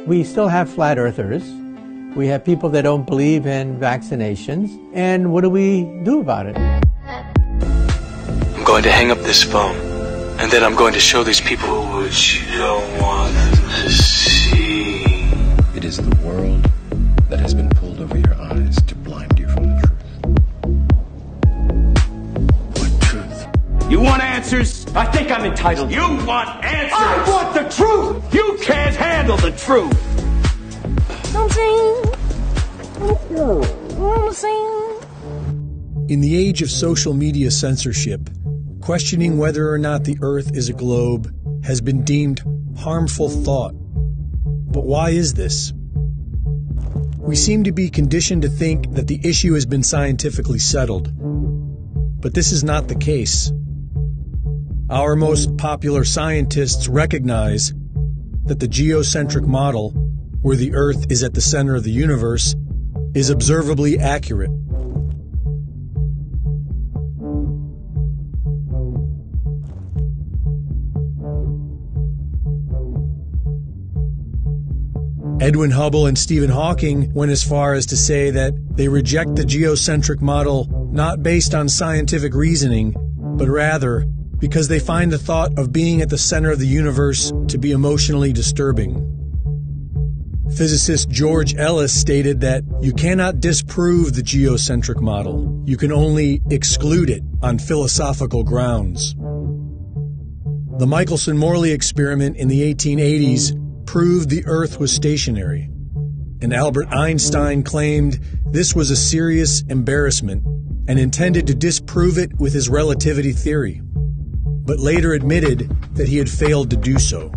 We still have flat earthers. We have people that don't believe in vaccinations. And what do we do about it? I'm going to hang up this phone, and then I'm going to show these people what you don't want them to see. It is the world that has been pulled over your eyes to blind you from the truth. What truth? You want answers? I think I'm entitled. You want answers? I want the truth! You can't handle the truth! In the age of social media censorship, questioning whether or not the Earth is a globe has been deemed harmful thought. But why is this? We seem to be conditioned to think that the issue has been scientifically settled. But this is not the case. Our most popular scientists recognize that the geocentric model, where the Earth is at the center of the universe, is observably accurate. Edwin Hubble and Stephen Hawking went as far as to say that they reject the geocentric model not based on scientific reasoning, but rather because they find the thought of being at the center of the universe to be emotionally disturbing. Physicist George Ellis stated that you cannot disprove the geocentric model. You can only exclude it on philosophical grounds. The Michelson-Morley experiment in the 1880s proved the Earth was stationary, and Albert Einstein claimed this was a serious embarrassment and intended to disprove it with his relativity theory, but later admitted that he had failed to do so.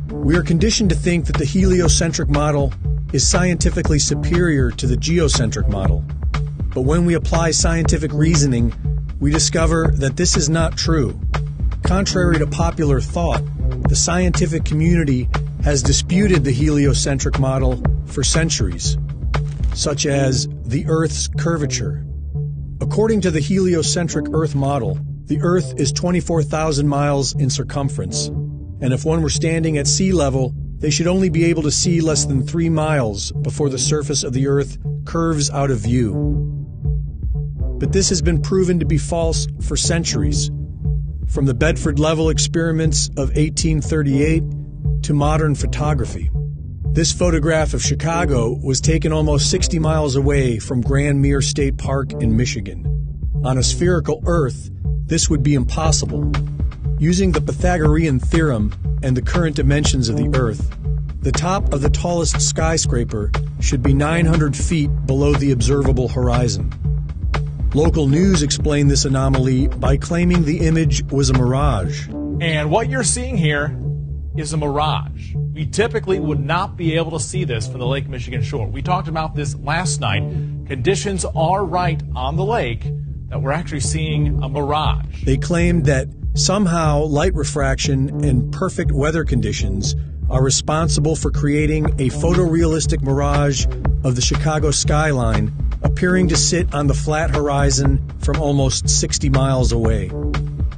We are conditioned to think that the heliocentric model is scientifically superior to the geocentric model, but when we apply scientific reasoning, we discover that this is not true. Contrary to popular thought, the scientific community has disputed the heliocentric model for centuries, such as the Earth's curvature. According to the heliocentric Earth model, the Earth is 24,000 miles in circumference, and if one were standing at sea level, they should only be able to see less than 3 miles before the surface of the Earth curves out of view. But this has been proven to be false for centuries, from the Bedford Level experiments of 1838 to modern photography. This photograph of Chicago was taken almost 60 miles away from Grand Mere State Park in Michigan. On a spherical Earth, this would be impossible. Using the Pythagorean theorem and the current dimensions of the Earth, the top of the tallest skyscraper should be 900 feet below the observable horizon. Local news explained this anomaly by claiming the image was a mirage. And what you're seeing here is a mirage. We typically would not be able to see this from the Lake Michigan shore. We talked about this last night. Conditions are right on the lake that we're actually seeing a mirage. They claimed that somehow light refraction and perfect weather conditions are responsible for creating a photorealistic mirage of the Chicago skyline appearing to sit on the flat horizon from almost 60 miles away.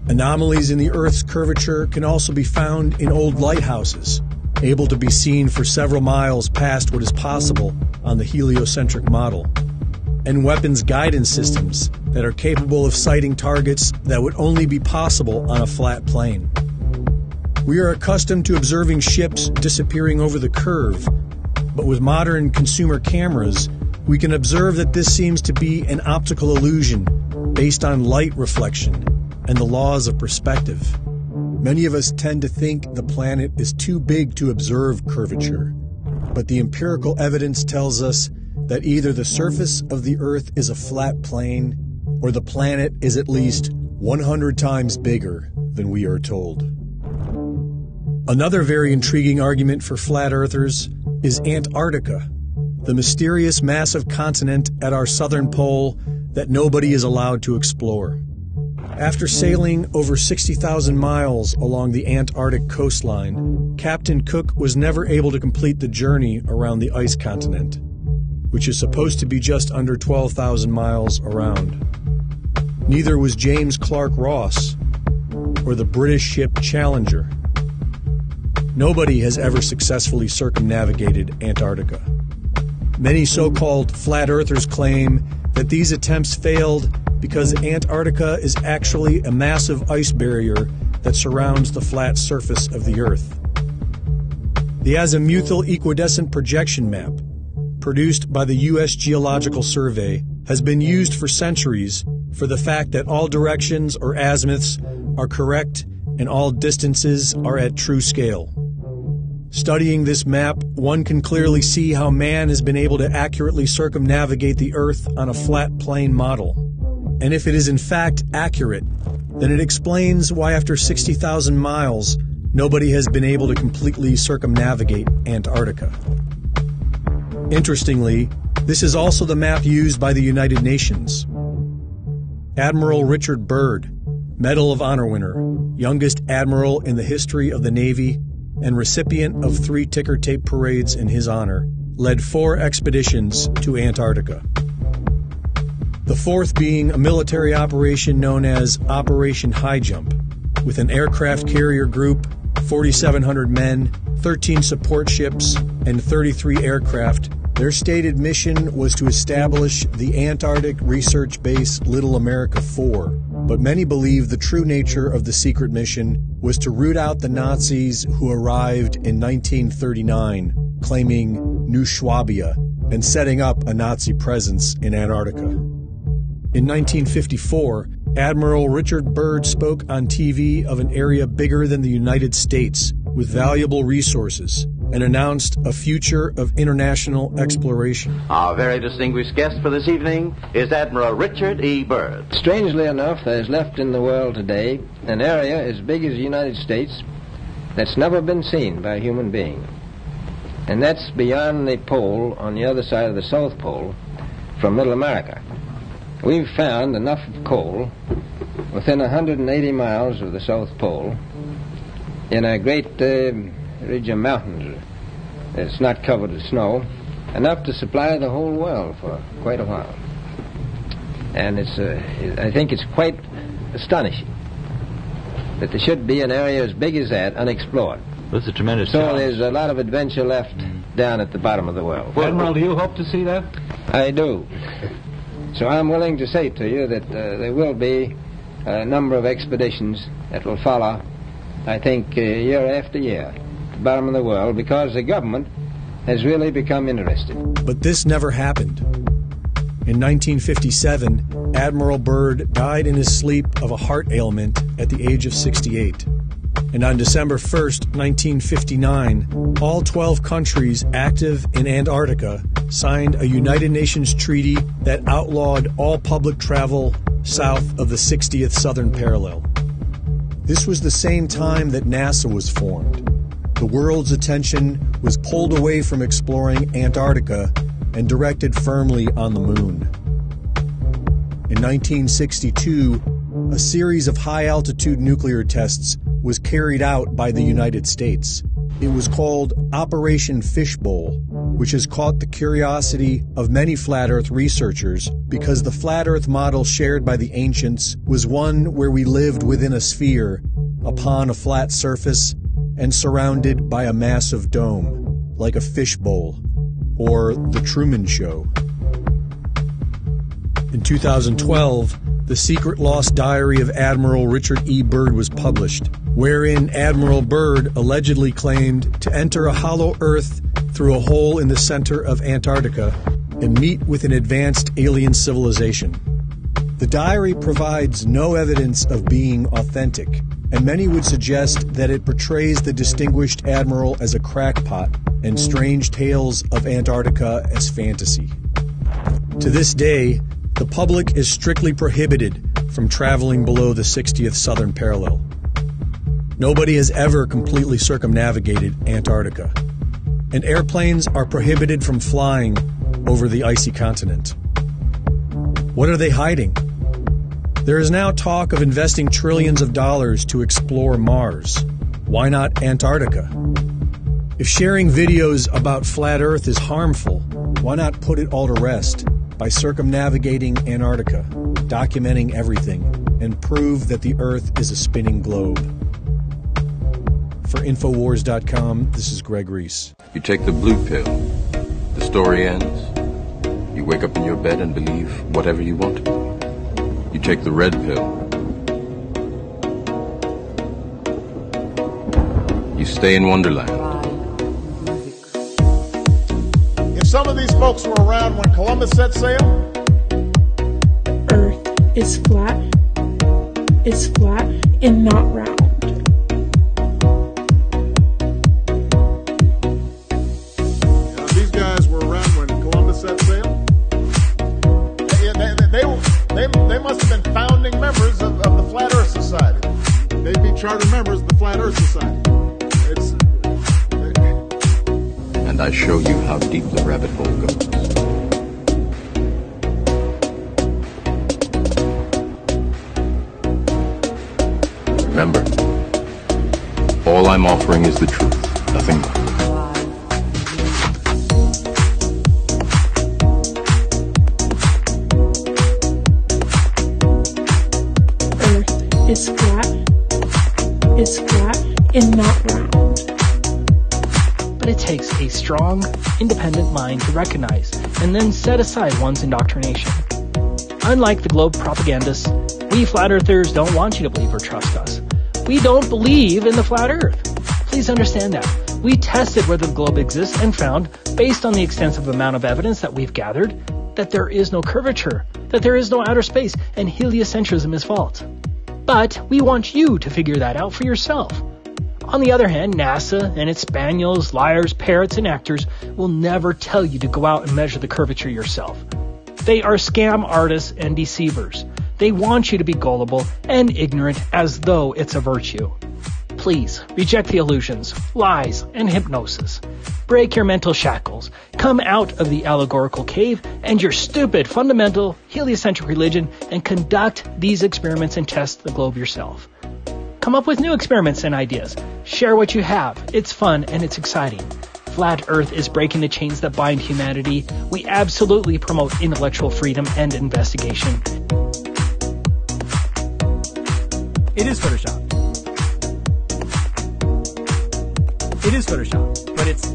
Anomalies in the Earth's curvature can also be found in old lighthouses, able to be seen for several miles past what is possible on the heliocentric model, and weapons guidance systems that are capable of sighting targets that would only be possible on a flat plane. We are accustomed to observing ships disappearing over the curve, but with modern consumer cameras, we can observe that this seems to be an optical illusion based on light reflection and the laws of perspective. Many of us tend to think the planet is too big to observe curvature, but the empirical evidence tells us that either the surface of the Earth is a flat plane or the planet is at least 100 times bigger than we are told. Another very intriguing argument for flat earthers is Antarctica, the mysterious massive continent at our southern pole that nobody is allowed to explore. After sailing over 60,000 miles along the Antarctic coastline, Captain Cook was never able to complete the journey around the ice continent, which is supposed to be just under 12,000 miles around. Neither was James Clark Ross or the British ship Challenger. nobody has ever successfully circumnavigated Antarctica. Many so-called flat earthers claim that these attempts failed because Antarctica is actually a massive ice barrier that surrounds the flat surface of the Earth. The azimuthal equidistant projection map, produced by the U.S. Geological Survey, has been used for centuries for the fact that all directions or azimuths are correct and all distances are at true scale. Studying this map, one can clearly see how man has been able to accurately circumnavigate the Earth on a flat plane model. And if it is in fact accurate, then it explains why after 60,000 miles, nobody has been able to completely circumnavigate Antarctica. Interestingly, this is also the map used by the United Nations. Admiral Richard Byrd, Medal of Honor winner, youngest admiral in the history of the Navy, and recipient of 3 ticker tape parades in his honor, led 4 expeditions to Antarctica. The 4th being a military operation known as Operation High Jump, with an aircraft carrier group, 4,700 men, 13 support ships, and 33 aircraft. Their stated mission was to establish the Antarctic Research Base Little America 4, but many believe the true nature of the secret mission was to root out the Nazis who arrived in 1939, claiming New Schwabia and setting up a Nazi presence in Antarctica. In 1954, Admiral Richard Byrd spoke on TV of an area bigger than the United States with valuable resources and announced a future of international exploration. Our very distinguished guest for this evening is Admiral Richard E. Byrd. Strangely enough, there is left in the world today an area as big as the United States that's never been seen by a human being. And that's beyond the pole on the other side of the South Pole from Middle America. We've found enough coal within 180 miles of the South Pole in a great ridge of mountains that's not covered with snow, enough to supply the whole world for quite a while. And I think it's quite astonishing that there should be an area as big as that unexplored. That's a tremendous So challenge. there's a lot of adventure left down at the bottom of the world. Admiral, do you hope to see that? I do. So I'm willing to say to you that there will be a number of expeditions that will follow, I think, year after year, at the bottom of the world, because the government has really become interested. But this never happened. In 1957, Admiral Byrd died in his sleep of a heart ailment at the age of 68. And on December 1st, 1959, all 12 countries active in Antarctica signed a United Nations treaty that outlawed all public travel south of the 60th southern parallel. This was the same time that NASA was formed. The world's attention was pulled away from exploring Antarctica and directed firmly on the moon. In 1962, a series of high-altitude nuclear tests was carried out by the United States. It was called Operation Fishbowl, which has caught the curiosity of many flat Earth researchers because the flat Earth model shared by the ancients was one where we lived within a sphere, upon a flat surface, and surrounded by a massive dome, like a fishbowl, or The Truman Show. In 2012, the secret lost diary of Admiral Richard E. Byrd was published, wherein Admiral Byrd allegedly claimed to enter a hollow Earth through a hole in the center of Antarctica and meet with an advanced alien civilization. The diary provides no evidence of being authentic, and many would suggest that it portrays the distinguished admiral as a crackpot and strange tales of Antarctica as fantasy. To this day, the public is strictly prohibited from traveling below the 60th southern parallel. Nobody has ever completely circumnavigated Antarctica, and airplanes are prohibited from flying over the icy continent. What are they hiding? There is now talk of investing trillions of dollars to explore Mars. Why not Antarctica? If sharing videos about flat Earth is harmful, why not put it all to rest by circumnavigating Antarctica, documenting everything, and prove that the Earth is a spinning globe? For Infowars.com, this is Greg Reese. You take the blue pill, the story ends. You wake up in your bed and believe whatever you want to. You take the red pill. You stay in Wonderland. If some of these folks were around when Columbus set sail, Earth is flat and not round. These guys were around when Columbus set sail. They must have been founding members of the Flat Earth Society. They'd be charter members of the Flat Earth Society. And I show you how deep the rabbit hole goes. Remember, all I'm offering is the truth, nothing more. Earth is flat and not round. But it takes a strong, independent mind to recognize and then set aside one's indoctrination. Unlike the globe propagandists, we flat earthers don't want you to believe or trust us. We don't believe in the flat earth. Please understand that. We tested whether the globe exists and found, based on the extensive amount of evidence that we've gathered, that there is no curvature, that there is no outer space, and heliocentrism is false. But we want you to figure that out for yourself. On the other hand, NASA and its spaniels, liars, parrots, and actors will never tell you to go out and measure the curvature yourself. They are scam artists and deceivers. They want you to be gullible and ignorant as though it's a virtue. Please reject the illusions, lies, and hypnosis. Break your mental shackles. Come out of the allegorical cave and your stupid, fundamental, heliocentric religion and conduct these experiments and test the globe yourself. Come up with new experiments and ideas. Share what you have. It's fun and it's exciting. Flat Earth is breaking the chains that bind humanity. We absolutely promote intellectual freedom and investigation. It is Photoshop. It is Photoshop, but it's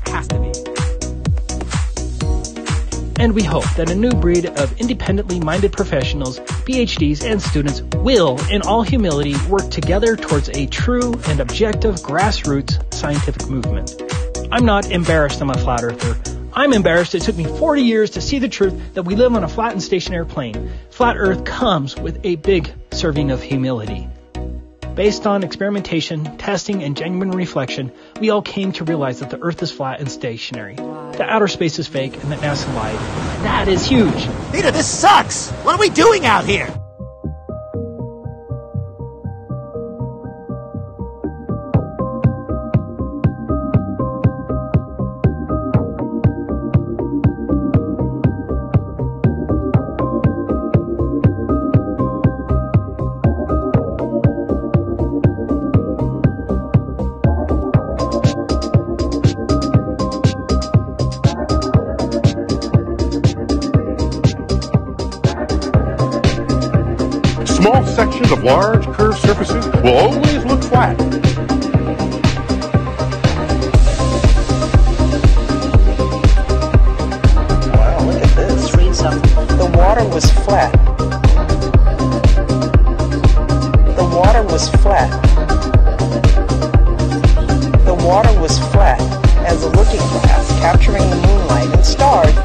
has to be. And we hope that a new breed of independently minded professionals, PhDs, and students will, in all humility, work together towards a true and objective grassroots scientific movement. I'm not embarrassed I'm a flat earther. I'm embarrassed it took me 40 years to see the truth that we live on a flat and stationary plane. Flat Earth comes with a big serving of humility. Based on experimentation, testing, and genuine reflection, we all came to realize that the Earth is flat and stationary, that outer space is fake, and that NASA lied. That is huge. Peter, this sucks! What are we doing out here? Small sections of large curved surfaces will always look flat. Wow, look at this. Read something. The water was flat. The water was flat. The water was flat as a looking glass capturing the moonlight and stars.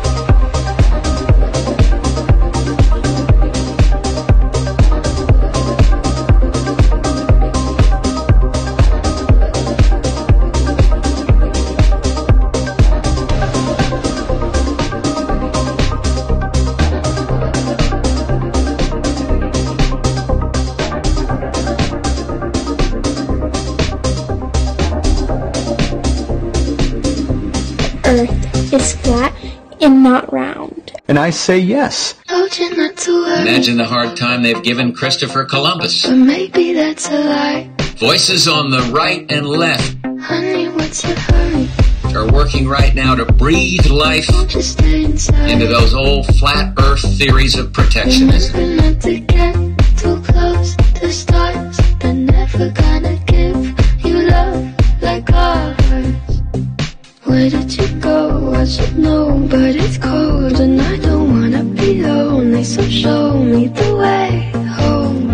Earth is flat and not round. And I say yes. Told you not to worry. Imagine the hard time they've given Christopher Columbus. But maybe that's a lie. Voices on the right and left Honey, what's your hurry? are working right now to breathe life Just stay inside. into those old flat earth theories of protectionism. We're not to get too close to stars. They're never gonna give you love. Where did you go? I should know, but it's cold and I don't wanna be lonely, so show me the way home.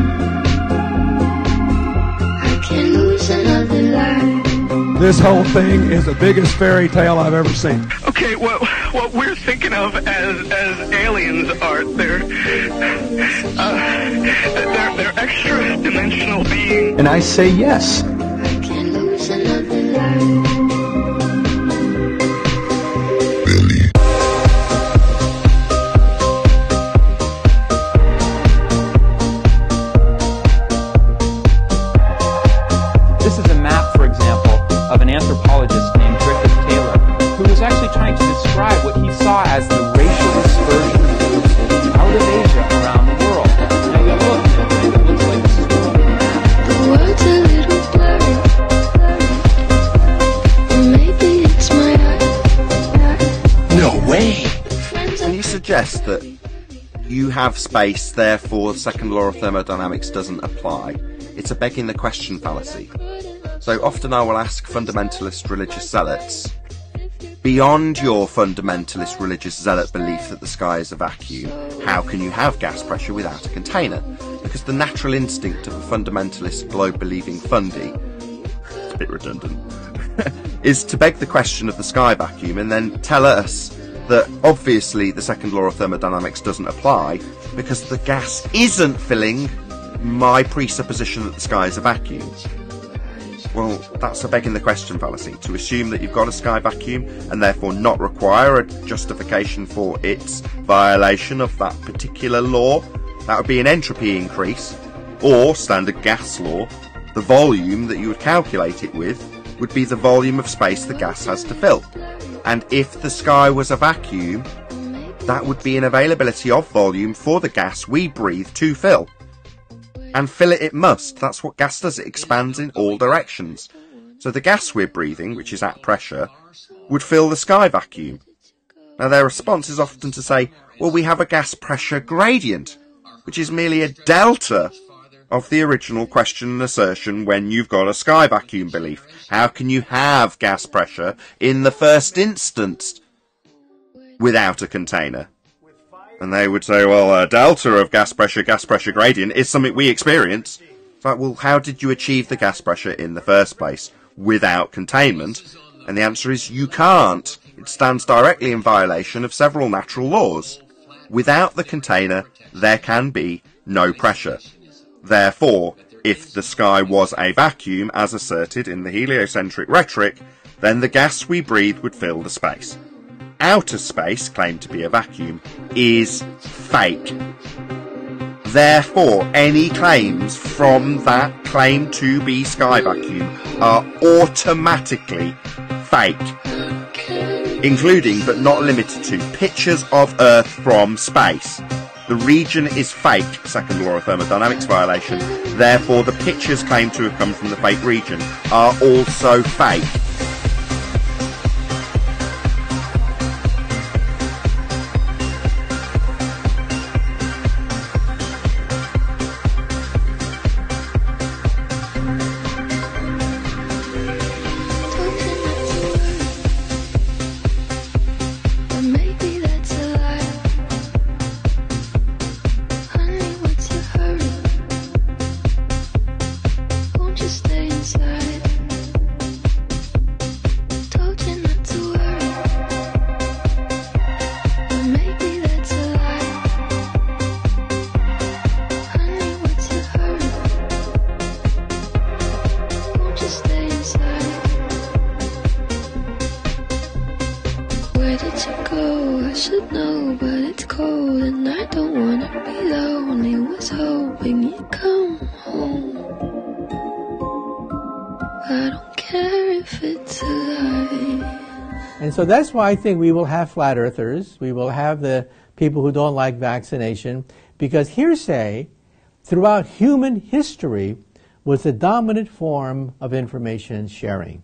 I can't lose another life. This whole thing is the biggest fairy tale I've ever seen. Okay, well, what we're thinking of as aliens are they're extra dimensional beings. And I say yes. I can't lose another life. This is a map, for example, of an anthropologist named Griffith Taylor, who was actually trying to describe what he saw as the racial dispersion of groups out of Asia around the world. Now you look, it kind of looks like this is going on the map. The world's a little blurry, maybe it's my eyes. No way! Can you suggest that you have space, therefore the second law of thermodynamics doesn't apply? It's a begging the question fallacy. So often I will ask fundamentalist religious zealots, beyond your fundamentalist religious zealot belief that the sky is a vacuum, how can you have gas pressure without a container? Because the natural instinct of a fundamentalist globe-believing fundy, it's a bit redundant, is to beg the question of the sky vacuum and then tell us that obviously the second law of thermodynamics doesn't apply because the gas isn't filling my presupposition that the sky is a vacuum. Well, that's a begging the question fallacy, to assume that you've got a sky vacuum and therefore not require a justification for its violation of that particular law. That would be an entropy increase, or standard gas law. The volume that you would calculate it with would be the volume of space the gas has to fill. And if the sky was a vacuum, that would be an availability of volume for the gas we breathe to fill. And fill it must. That's what gas does. It expands in all directions. So the gas we're breathing, which is at pressure, would fill the sky vacuum. Now their response is often to say, well, we have a gas pressure gradient, which is merely a delta of the original question and assertion when you've got a sky vacuum belief. How can you have gas pressure in the first instance without a container? And they would say, well, a delta of gas pressure gradient is something we experience. It's like, well, how did you achieve the gas pressure in the first place without containment? And the answer is you can't. It stands directly in violation of several natural laws. Without the container, there can be no pressure. Therefore, if the sky was a vacuum, as asserted in the heliocentric rhetoric, then the gas we breathe would fill the space. Outer space, claimed to be a vacuum, is fake. Therefore, any claims from that claim to be sky vacuum are automatically fake, including but not limited to pictures of Earth from space. The region is fake, second law of thermodynamics violation, therefore the pictures claimed to have come from the fake region are also fake. should know, but it's cold and I don't wanna be lonely. Was hoping you'd come home. I don't care if it's a lie. And so that's why I think we will have flat earthers. We will have the people who don't like vaccination, because hearsay throughout human history was the dominant form of information sharing.